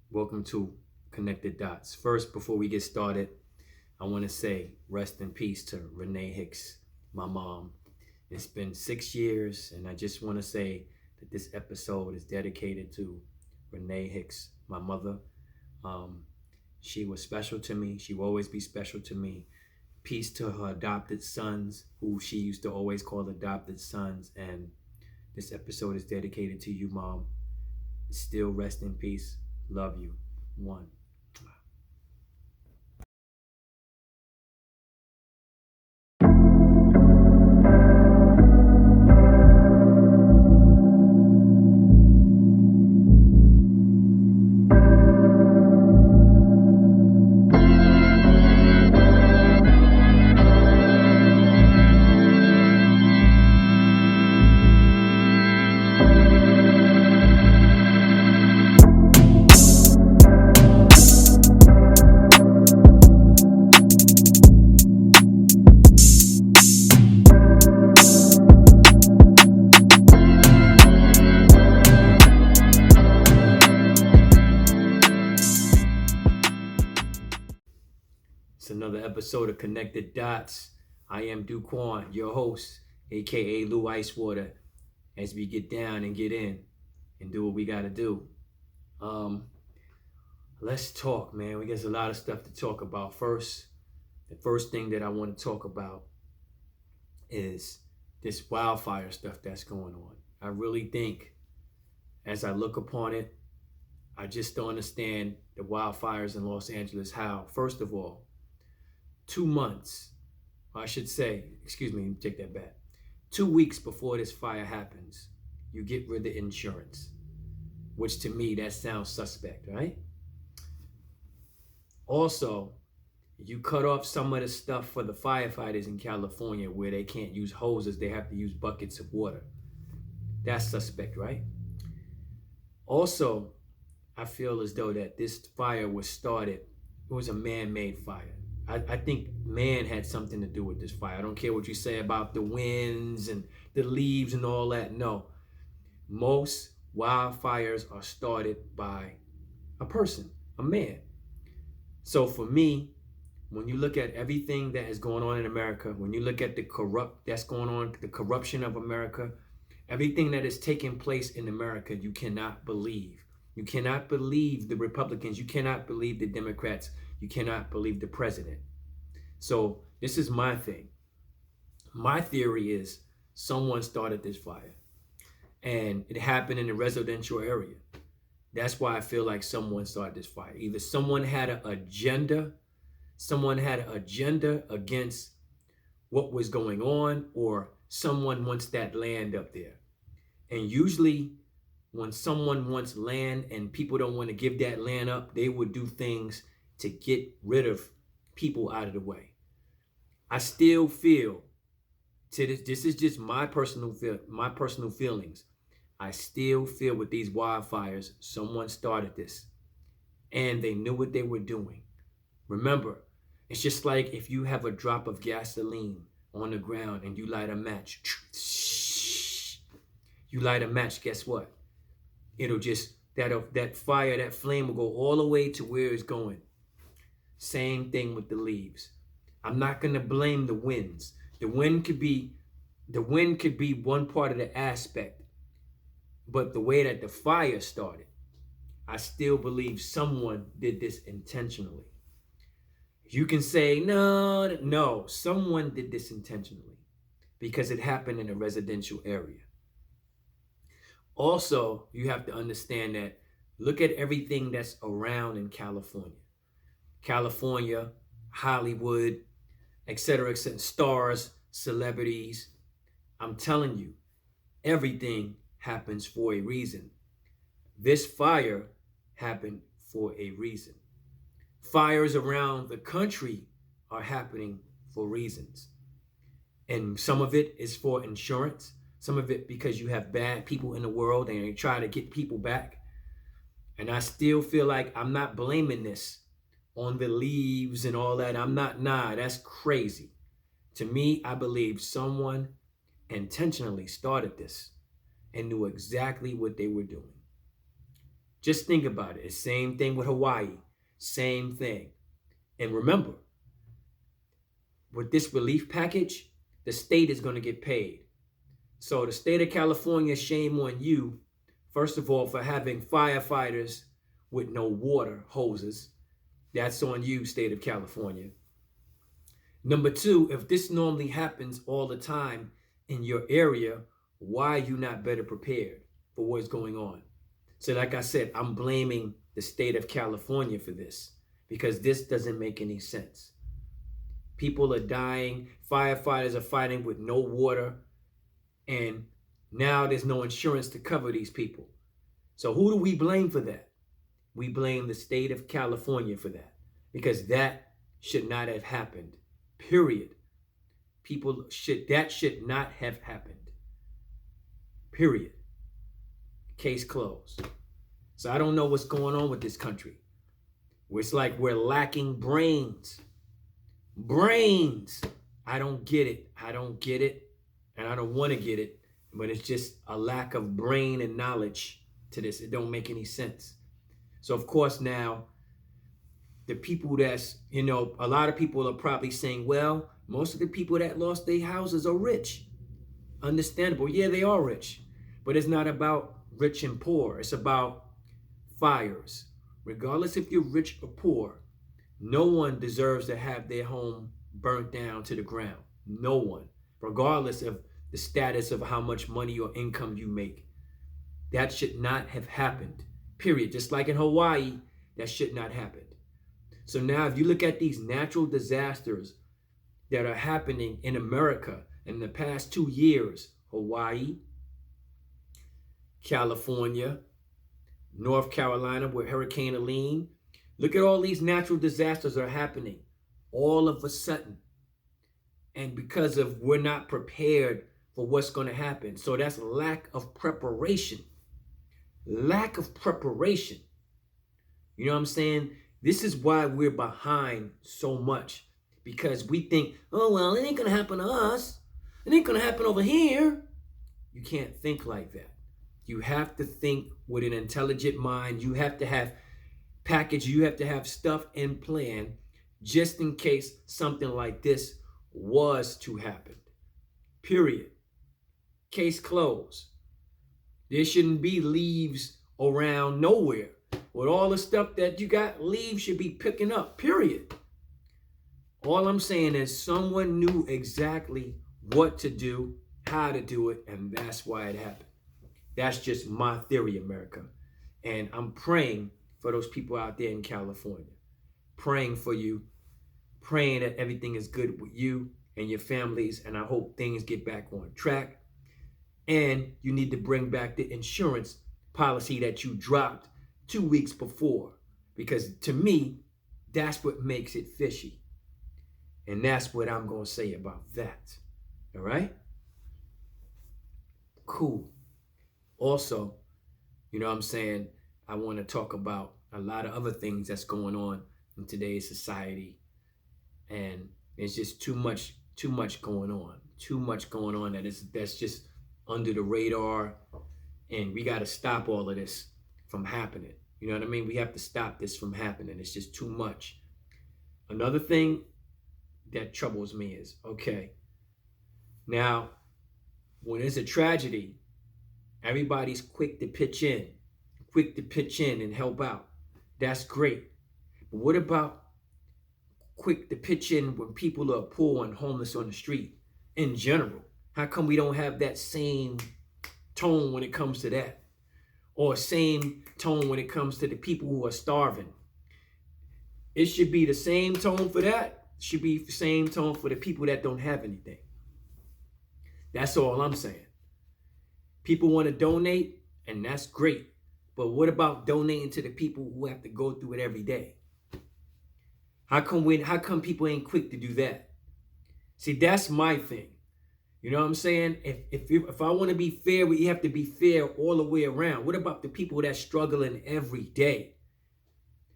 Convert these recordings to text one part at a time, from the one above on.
Welcome to Connected Dots. First, before we get started, I want to say rest in peace to Renee Hicks, my mom. It's been 6 years, and I just want to say that this episode is dedicated to Renee Hicks, my mother. Um, she was special to me. She will always be special to me. Peace to her adopted sons, who she used to always call adopted sons. And this episode is dedicated to you, Mom. Still rest in peace. Love you. One. It's another episode of Connected Dots. I am Duquan, your host, aka Lou Icewater, as we get down and get in and do what we gotta do. Um, let's talk, man. We got a lot of stuff to talk about. The first thing that I want to talk about is this wildfire stuff that's going on. I really think, as I look upon it, I just don't understand the wildfires in Los Angeles. How, first of all, 2 months, I should say, excuse me, take that back. 2 weeks before this fire happens, you get rid of insurance, which to me, that sounds suspect, right? Also, you cut off some of the stuff for the firefighters in California where they can't use hoses, they have to use buckets of water. That's suspect, right? Also, I feel as though that this fire was started, it was a man-made fire. I think man had something to do with this fire. I don't care what you say about the winds and the leaves and all that. No, most wildfires are started by a person, a man. So for me, when you look at everything that is going on in America, when you look at the corruption of America, everything that is taking place in America, you cannot believe. You cannot believe the Republicans. You cannot believe the Democrats. You cannot believe the president. So this is my thing. My theory is someone started this fire and it happened in a residential area. That's why I feel like someone started this fire. Either someone had an agenda against what was going on, or someone wants that land up there. And usually when someone wants land and people don't want to give that land up, they would do things to get rid of people out of the way. I still feel this is just my personal feelings. I still feel with these wildfires, someone started this and they knew what they were doing. Remember, it's just like if you have a drop of gasoline on the ground and you light a match. You light a match, guess what? It'll just, that fire, that flame will go all the way to where it's going. Same thing with the leaves. I'm not going to blame the winds. The wind could be one part of the aspect, but the way that the fire started, I still believe someone did this intentionally. You can say, no, someone did this intentionally because it happened in a residential area. Also, you have to understand that, look at everything that's around in California. California, Hollywood, etc., stars, celebrities. I'm telling you, everything happens for a reason. This fire happened for a reason. Fires around the country are happening for reasons. And some of it is for insurance. Some of it because you have bad people in the world and they try to get people back. And I still feel like I'm not blaming this on the leaves and all that. That's crazy. To me, I believe someone intentionally started this and knew exactly what they were doing. Just think about it. Same thing with Hawaii. Same thing. And remember, with this relief package, the state is going to get paid. So the state of California, shame on you, first of all, for having firefighters with no water hoses. That's on you, state of California. Number two, if this normally happens all the time in your area, why are you not better prepared for what's going on? So like I said, I'm blaming the state of California for this because this doesn't make any sense. People are dying. Firefighters are fighting with no water. And now there's no insurance to cover these people. So who do we blame for that? We blame the state of California for that because that should not have happened. Period. That should not have happened. Period. Case closed. So I don't know what's going on with this country. It's like we're lacking brains. Brains. I don't get it. I don't get it. And I don't want to get it. But it's just a lack of brain and knowledge to this. It don't make any sense. So of course now, the people that's, a lot of people are probably saying, well, most of the people that lost their houses are rich. Understandable. Yeah, they are rich. But it's not about rich and poor. It's about fires. Regardless if you're rich or poor, no one deserves to have their home burnt down to the ground. No one. Regardless of the status of how much money or income you make. That should not have happened. Period. Just like in Hawaii, that should not happen. So now if you look at these natural disasters that are happening in America in the past 2 years, Hawaii, California, North Carolina with Hurricane Helene, look at all these natural disasters that are happening all of a sudden. And because of we're not prepared for what's going to happen. So that's lack of preparation. Lack of preparation. You know what I'm saying? This is why we're behind so much. Because we think, oh, well, it ain't going to happen to us. It ain't going to happen over here. You can't think like that. You have to think with an intelligent mind. You have to have package. You have to have stuff in plan just in case something like this was to happen. Period. Case closed. There shouldn't be leaves around nowhere. With all the stuff that you got, leaves should be picking up. Period. All I'm saying is someone knew exactly what to do, how to do it, and that's why it happened. That's just my theory, America. And I'm praying for those people out there in California. Praying for you. Praying that everything is good with you and your families. And I hope things get back on track. And you need to bring back the insurance policy that you dropped 2 weeks before. Because to me, that's what makes it fishy. And that's what I'm going to say about that. All right? Cool. Also, you know what I'm saying, I want to talk about a lot of other things that's going on in today's society. And it's just too much going on. Too much going on that's just under the radar. And we got to stop all of this from happening. You know what I mean? We have to stop this from happening. It's just too much. Another thing that troubles me is, okay, now, when there's a tragedy, everybody's quick to pitch in and help out. That's great. But what about quick to pitch in when people are poor and homeless on the street in general? How come we don't have that same tone when it comes to that? Or same tone when it comes to the people who are starving? It should be the same tone for that. It should be the same tone for the people that don't have anything. That's all I'm saying. People want to donate, and that's great. But what about donating to the people who have to go through it every day? How come people ain't quick to do that? See, that's my thing. You know what I'm saying? If I want to be fair, we have to be fair all the way around. What about the people that's struggling every day?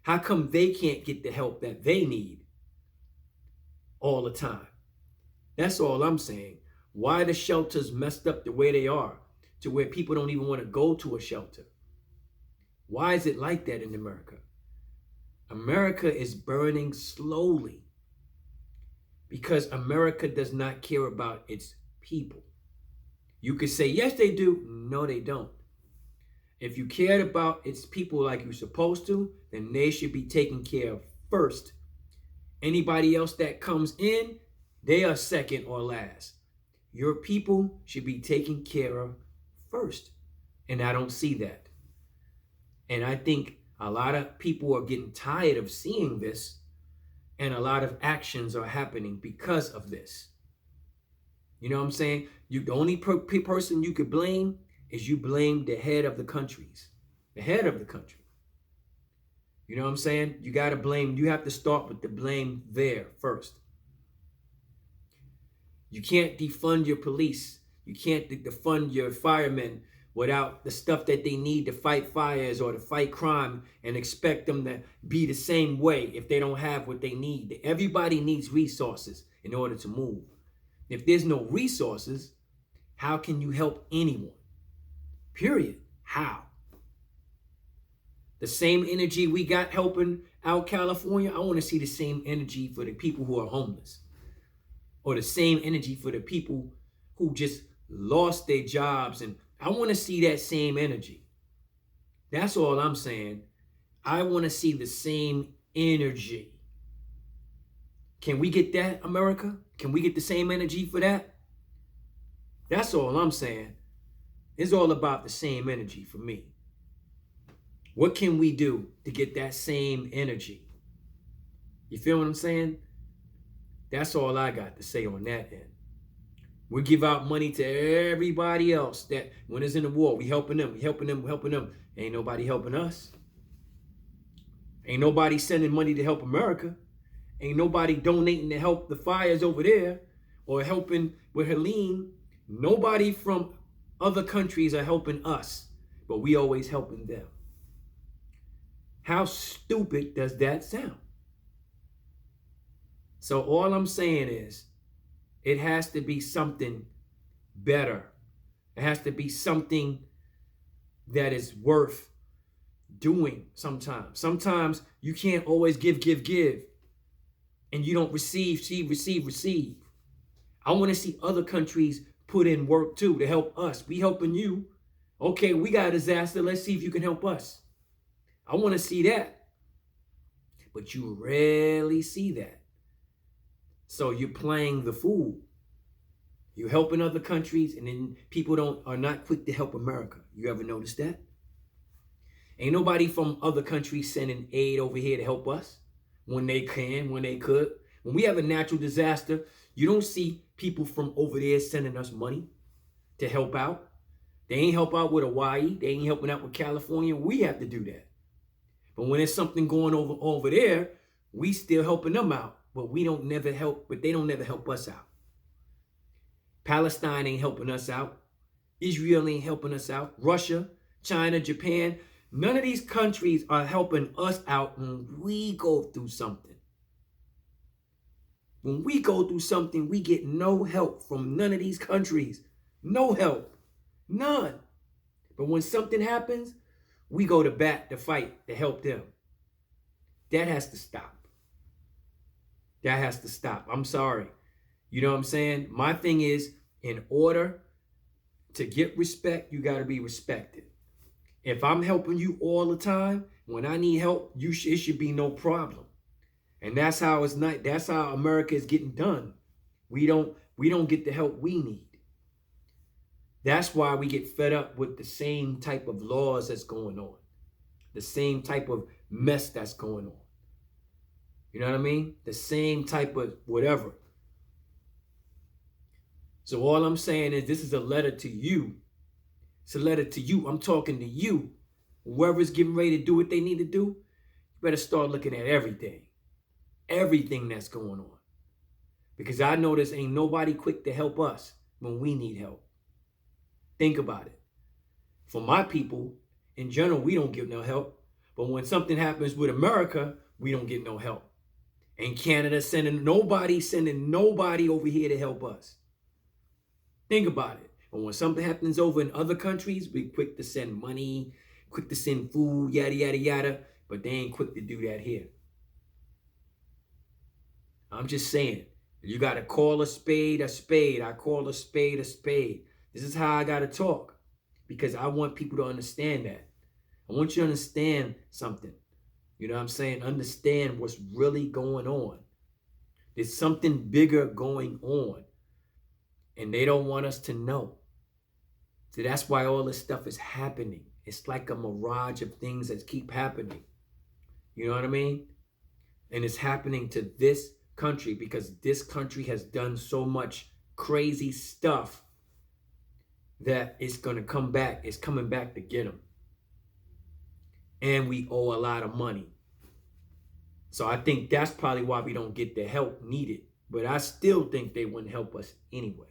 How come they can't get the help that they need all the time? That's all I'm saying. Why the shelters messed up the way they are to where people don't even want to go to a shelter? Why is it like that in America? America is burning slowly because America does not care about its people. You could say, yes, they do. No, they don't. If you cared about its people like you're supposed to, then they should be taken care of first. Anybody else that comes in, they are second or last. Your people should be taken care of first. And I don't see that. And I think a lot of people are getting tired of seeing this, and a lot of actions are happening because of this. You know what I'm saying? The only person you could blame is you blame the head of the countries. The head of the country. You know what I'm saying? You got to blame. You have to start with the blame there first. You can't defund your police. You can't defund your firemen without the stuff that they need to fight fires or to fight crime and expect them to be the same way if they don't have what they need. Everybody needs resources in order to move. If there's no resources, how can you help anyone? Period. How? The same energy we got helping out California, I want to see the same energy for the people who are homeless. Or the same energy for the people who just lost their jobs. And I want to see that same energy. That's all I'm saying. I want to see the same energy. Can we get that, America? Can we get the same energy for that? That's all I'm saying. It's all about the same energy for me. What can we do to get that same energy? You feel what I'm saying? That's all I got to say on that end. We give out money to everybody else that when it's in the war, we helping them, we helping them, we helping them. Ain't nobody helping us. Ain't nobody sending money to help America. Ain't nobody donating to help the fires over there or helping with Helene. Nobody from other countries are helping us, but we always helping them. How stupid does that sound? So all I'm saying is it has to be something better. It has to be something that is worth doing sometimes. Sometimes you can't always give, and you don't receive. I want to see other countries put in work too to help us. We helping you. Okay, we got a disaster. Let's see if you can help us. I want to see that. But you rarely see that. So you're playing the fool. You're helping other countries, and then people are not quick to help America. You ever notice that? Ain't nobody from other countries sending aid over here to help us when they can, when they could. When we have a natural disaster, you don't see people from over there sending us money to help out. They ain't help out with Hawaii. They ain't helping out with California. We have to do that. But when there's something going over there, we still helping them out. But they don't never help us out. Palestine ain't helping us out. Israel ain't helping us out. Russia, China, Japan, none of these countries are helping us out when we go through something. When we go through something, we get no help from none of these countries. No help. None. But when something happens, we go to bat to fight to help them. That has to stop. That has to stop. I'm sorry. You know what I'm saying? My thing is, in order to get respect, you got to be respected. If I'm helping you all the time, when I need help, it should be no problem. And that's how it's not. That's how America is getting done. We don't get the help we need. That's why we get fed up with the same type of laws that's going on, the same type of mess that's going on. You know what I mean? The same type of whatever. So all I'm saying is this is a letter to you. It's a letter to you. I'm talking to you. Whoever's getting ready to do what they need to do, you better start looking at everything. Everything that's going on. Because I know there's ain't nobody quick to help us when we need help. Think about it. For my people, in general, we don't get no help. But when something happens with America, we don't get no help. And Canada sending nobody over here to help us. Think about it. And when something happens over in other countries, we quick to send money, quick to send food, yada, yada, yada, but they ain't quick to do that here. I'm just saying, you got to call a spade a spade. I call a spade a spade. This is how I got to talk because I want people to understand that. I want you to understand something. You know what I'm saying? Understand what's really going on. There's something bigger going on, and they don't want us to know. So that's why all this stuff is happening. It's like a mirage of things that keep happening. You know what I mean? And it's happening to this country because this country has done so much crazy stuff that it's going to come back. It's coming back to get them. And we owe a lot of money. So I think that's probably why we don't get the help needed. But I still think they wouldn't help us anyway.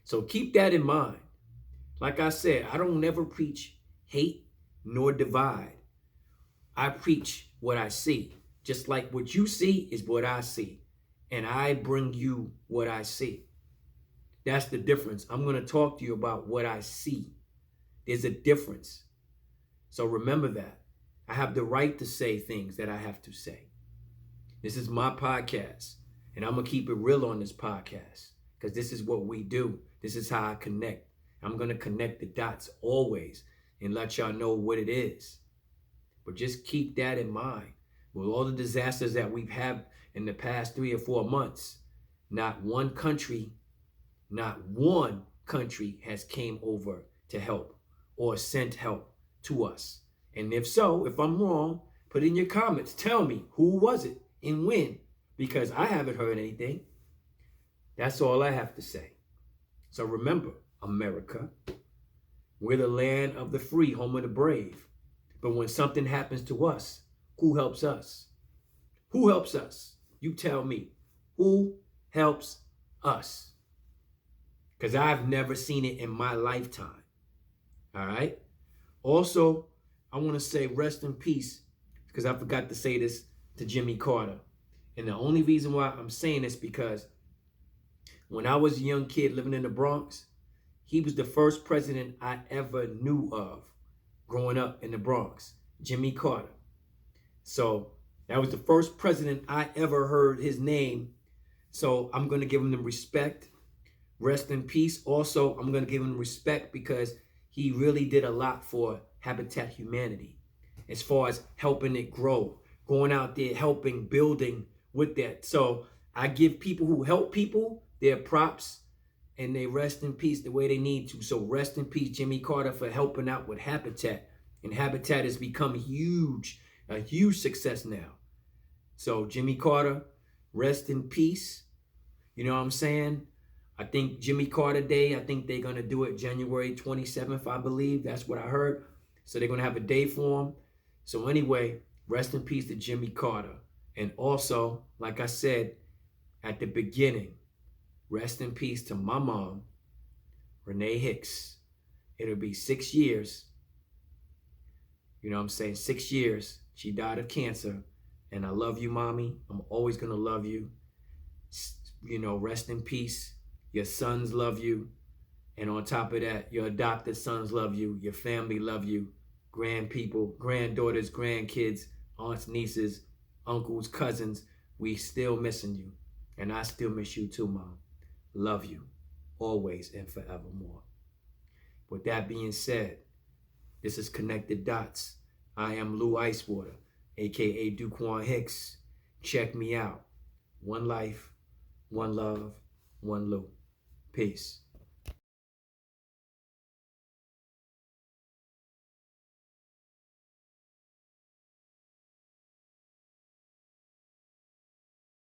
So keep that in mind. Like I said, I don't never preach hate nor divide. I preach what I see. Just like what you see is what I see. And I bring you what I see. That's the difference. I'm going to talk to you about what I see. There's a difference. So remember that. I have the right to say things that I have to say. This is my podcast. And I'm going to keep it real on this podcast. Because this is what we do. This is how I connect. I'm going to connect the dots always and let y'all know what it is. But just keep that in mind. With all the disasters that we've had in the past 3 or 4 months, not one country has came over to help or sent help to us. And if so, if I'm wrong, put in your comments. Tell me, who was it and when? Because I haven't heard anything. That's all I have to say. So remember, America, we're the land of the free, home of the brave. But when something happens to us, who helps us? Who helps us? You tell me. Who helps us? Because I've never seen it in my lifetime. All right? Also, I want to say rest in peace, because I forgot to say this to Jimmy Carter. And the only reason why I'm saying this because when I was a young kid living in the Bronx, he was the first president I ever knew of growing up in the Bronx, Jimmy Carter. So that was the first president I ever heard his name. So I'm going to give him the respect. Rest in peace. Also, I'm going to give him respect because he really did a lot for Habitat Humanity as far as helping it grow, going out there, helping, building with that. So I give people who help people their props and they rest in peace the way they need to. So rest in peace, Jimmy Carter, for helping out with Habitat. And Habitat has become a huge success now. So Jimmy Carter, rest in peace. You know what I'm saying? I think Jimmy Carter Day, I think they're going to do it January 27th, I believe. That's what I heard. So they're going to have a day for him. So anyway, rest in peace to Jimmy Carter. And also, like I said at the beginning, rest in peace to my mom, Renee Hicks. It'll be 6 years. You know what I'm saying? 6 years. She died of cancer. And I love you, mommy. I'm always going to love you. You know, rest in peace. Your sons love you. And on top of that, your adopted sons love you. Your family love you. Granddaughters, grandkids, aunts, nieces, uncles, cousins. We still missing you. And I still miss you too, Mom. Love you. Always and forevermore. With that being said, this is Connected Dots. I am Lou Icewater, a.k.a. Duquan Hicks. Check me out. One life, one love, one Lou. Peace.